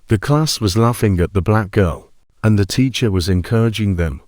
The class was laughing at the black girl, and the teacher was encouraging them,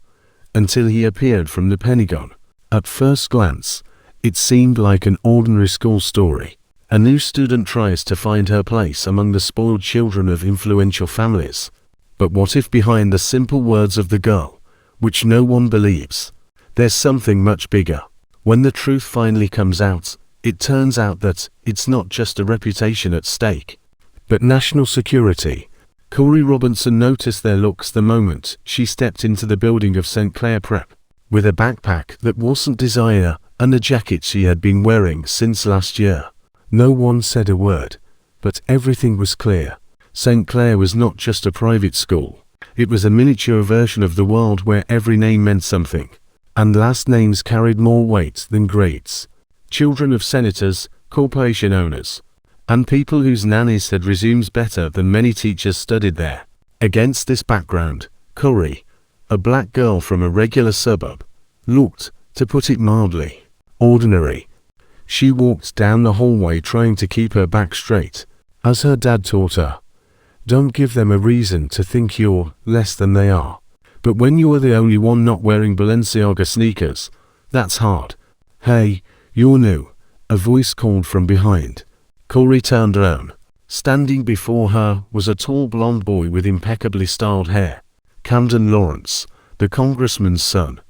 until he appeared from the Pentagon. At first glance, it seemed like an ordinary school story. A new student tries to find her place among the spoiled children of influential families. But what if behind the simple words of the girl, which no one believes, there's something much bigger? When the truth finally comes out, it turns out that it's not just a reputation at stake, but national security. Corey Robinson noticed their looks the moment she stepped into the building of St. Clair Prep, with a backpack that wasn't designer and a jacket she had been wearing since last year. No one said a word, but everything was clear. St. Clair was not just a private school. It was a miniature version of the world where every name meant something, and last names carried more weight than grades. Children of senators, corporation owners, and people whose nannies had resumes better than many teachers studied there. Against this background, Corey, a black girl from a regular suburb, looked, to put it mildly, ordinary. She walked down the hallway trying to keep her back straight, as her dad taught her. Don't give them a reason to think you're less than they are. But when you are the only one not wearing Balenciaga sneakers, that's hard. Hey, you're new, a voice called from behind. Corey turned around. Standing before her was a tall blonde boy with impeccably styled hair. Camden Lawrence, the congressman's son.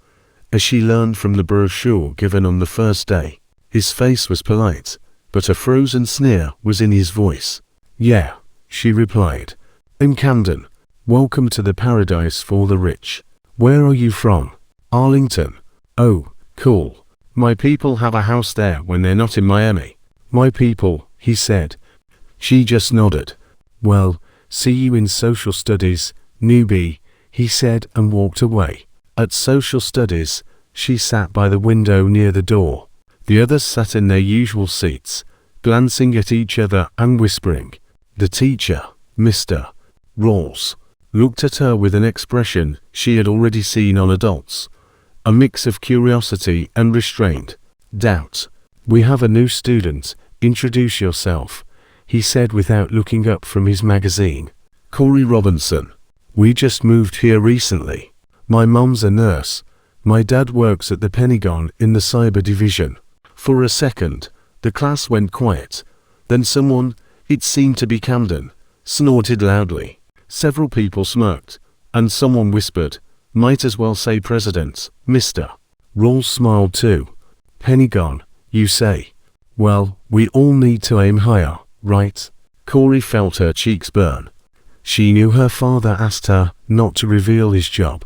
As she learned from the brochure given on the first day, his face was polite, but a frozen sneer was in his voice. Yeah, she replied. I'm Camden. Welcome to the paradise for the rich. Where are you from? Arlington. Oh, cool. My people have a house there when they're not in Miami. My people, he said. She just nodded. Well, see you in social studies, newbie, he said and walked away. At social studies, she sat by the window near the door. The others sat in their usual seats, glancing at each other and whispering. The teacher, Mr. Rawls, looked at her with an expression she had already seen on adults. A mix of curiosity and restrained doubt. We have a new student, introduce yourself, he said without looking up from his magazine. Corey Robinson. We just moved here recently. My mom's a nurse. My dad works at the Pentagon in the cyber division. For a second, the class went quiet. Then someone, it seemed to be Camden, snorted loudly. Several people smirked, and someone whispered, might as well say President, Mr. Rawls smiled too. Pentagon, you say? Well, we all need to aim higher, right? Corey felt her cheeks burn. She knew her father asked her not to reveal his job.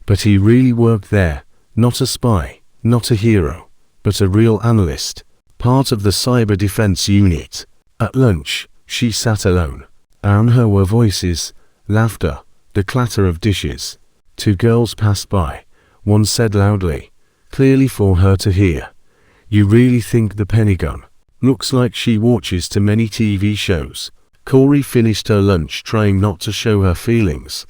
But he really worked there, not a spy, not a hero, but a real analyst, part of the cyber defense unit. At lunch, she sat alone. Around her were voices, laughter, the clatter of dishes. Two girls passed by. One said loudly, clearly for her to hear, you really think the Pentagon? Looks like she watches too many TV shows. Corey finished her lunch trying not to show her feelings.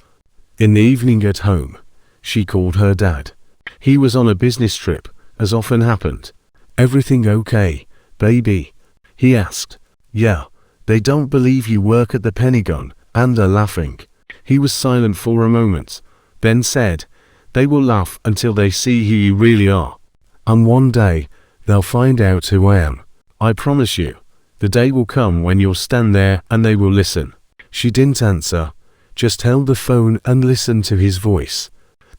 In the evening at home, she called her dad. He was on a business trip, as often happened. Everything okay, baby? He asked. Yeah, they don't believe you work at the Pentagon, and are laughing. He was silent for a moment, then said, they will laugh until they see who you really are. And one day, they'll find out who I am. I promise you, the day will come when you'll stand there and they will listen. She didn't answer, just held the phone and listened to his voice.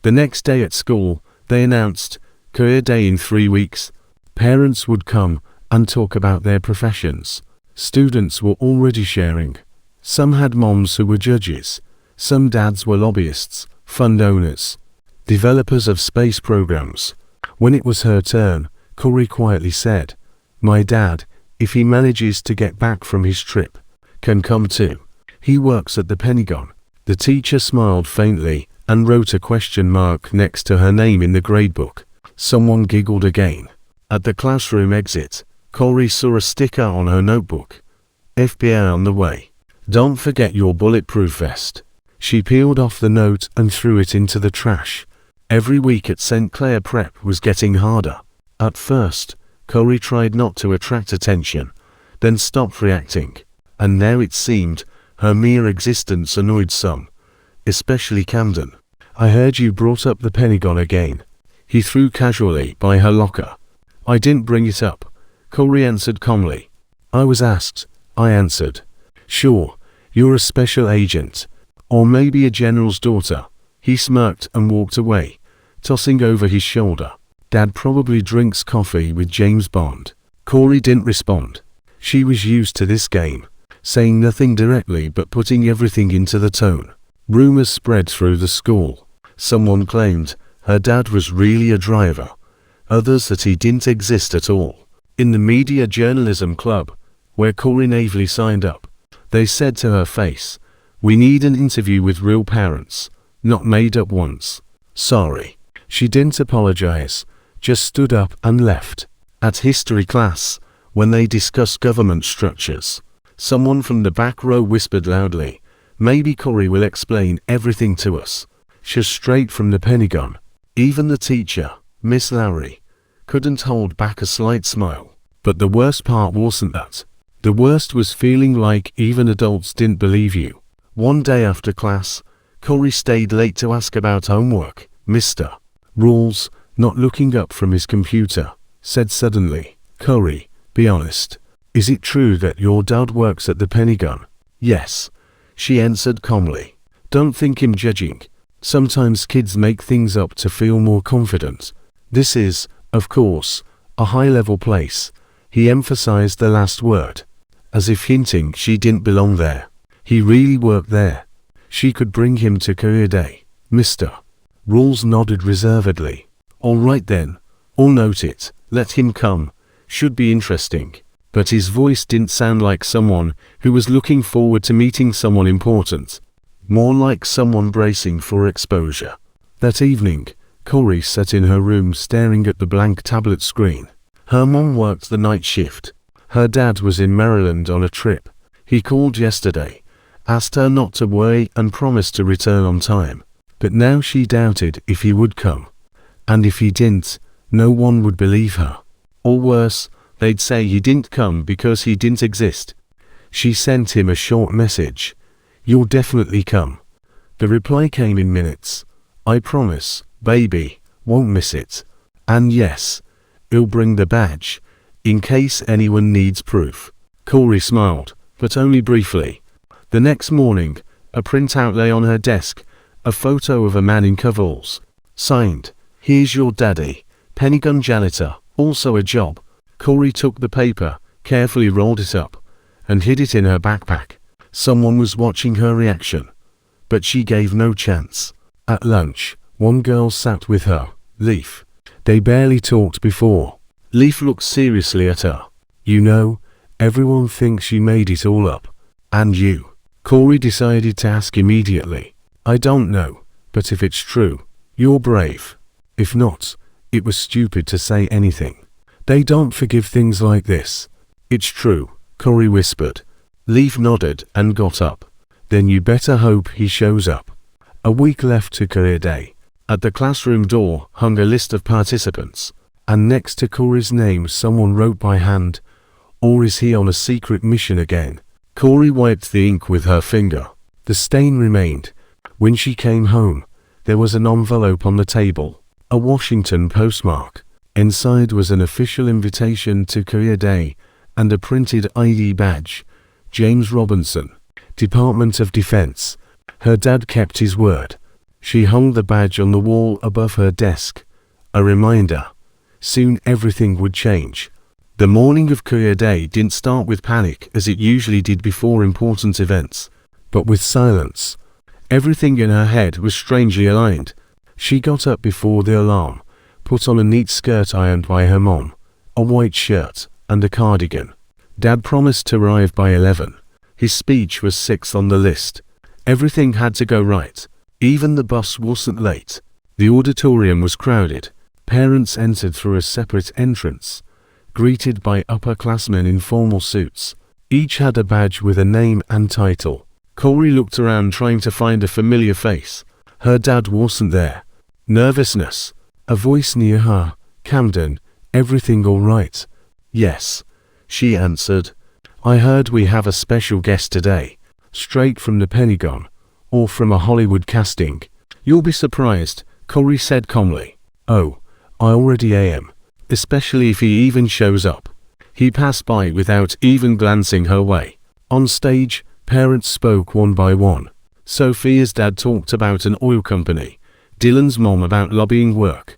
The next day at school, they announced, career day in 3 weeks. Parents would come and talk about their professions. Students were already sharing. Some had moms who were judges. Some dads were lobbyists, fund owners, developers of space programs. When it was her turn, Corey quietly said, my dad, if he manages to get back from his trip, can come too. He works at the Pentagon. The teacher smiled faintly and wrote a question mark next to her name in the gradebook. Someone giggled again. At the classroom exit, Corey saw a sticker on her notebook. FBI on the way. Don't forget your bulletproof vest. She peeled off the note and threw it into the trash. Every week at St. Clair Prep was getting harder. At first, Corey tried not to attract attention, then stopped reacting. And now it seemed, Her mere existence annoyed some, especially Camden. "I heard you brought up the Pentagon again," he threw casually by her locker. "I didn't bring it up," Corey answered calmly. "I was asked," I answered. "Sure, you're a special agent. Or maybe a general's daughter." He smirked and walked away, tossing over his shoulder, "Dad probably drinks coffee with James Bond." Corey didn't respond. She was used to this game, saying nothing directly but putting everything into the tone. Rumors spread through the school. Someone claimed her dad was really a driver, others that he didn't exist at all. In the media journalism club, where Corey naively signed up, they said to her face, "We need an interview with real parents, not made-up ones." Sorry. She didn't apologize, just stood up and left. At history class, when they discussed government structures, someone from the back row whispered loudly, "Maybe Corey will explain everything to us. She's straight from the Pentagon." Even the teacher, Miss Lowry, couldn't hold back a slight smile. But the worst part wasn't that. The worst was feeling like even adults didn't believe you. One day after class, Corey stayed late to ask about homework. Mr. Rawls, not looking up from his computer, said suddenly, "Corey, be honest. Is it true that your dad works at the Pentagon?" "Yes," she answered calmly. "Don't think him judging. Sometimes kids make things up to feel more confident. This is, of course, a high-level place." He emphasized the last word, as if hinting she didn't belong there. "He really worked there." She could bring him to career day. Mr. Rawls nodded reservedly. "All right then, I'll note it. Let him come. Should be interesting." But his voice didn't sound like someone who was looking forward to meeting someone important. More like someone bracing for exposure. That evening, Corey sat in her room staring at the blank tablet screen. Her mom worked the night shift. Her dad was in Maryland on a trip. He called yesterday, asked her not to worry and promised to return on time. But now she doubted if he would come. And if he didn't, no one would believe her. Or worse, they'd say he didn't come because he didn't exist. She sent him a short message. "You'll definitely come." The reply came in minutes. "I promise, baby, won't miss it. And yes, he'll bring the badge, in case anyone needs proof." Corey smiled, but only briefly. The next morning, a printout lay on her desk, a photo of a man in coveralls. Signed, "Here's your daddy, Pentagon janitor, also a job." Corey took the paper, carefully rolled it up, and hid it in her backpack. Someone was watching her reaction, but she gave no chance. At lunch, one girl sat with her, Leaf. They barely talked before. Leaf looked seriously at her. "You know, everyone thinks you made it all up. And you?" Corey decided to ask immediately. "I don't know, but if it's true, you're brave. If not, it was stupid to say anything. They don't forgive things like this." "It's true," Corey whispered. Leaf nodded and got up. "Then you better hope he shows up." A week left to career day. At the classroom door hung a list of participants, and next to Corey's name someone wrote by hand, "Or is he on a secret mission again?" Corey wiped the ink with her finger. The stain remained. When she came home, there was an envelope on the table, a Washington postmark. Inside was an official invitation to career day and a printed ID badge. James Robinson, Department of Defense. Her dad kept his word. She hung the badge on the wall above her desk. A reminder. Soon everything would change. The morning of career day didn't start with panic as it usually did before important events, but with silence. Everything in her head was strangely aligned. She got up before the alarm, put on a neat skirt ironed by her mom, a white shirt, and a cardigan. Dad promised to arrive by 11. His speech was 6th on the list. Everything had to go right. Even the bus wasn't late. The auditorium was crowded. Parents entered through a separate entrance, greeted by upperclassmen in formal suits. Each had a badge with a name and title. Corey looked around trying to find a familiar face. Her dad wasn't there. Nervousness. A voice near her. "Camden, everything all right?" "Yes," she answered. "I heard we have a special guest today." straight from the Pentagon, or from a Hollywood casting. You'll be surprised, Corey said calmly. Oh, I already am. Especially if he even shows up. He passed by without even glancing her way. On stage, parents spoke one by one. Sophia's dad talked about an oil company, Dylan's mom about lobbying work,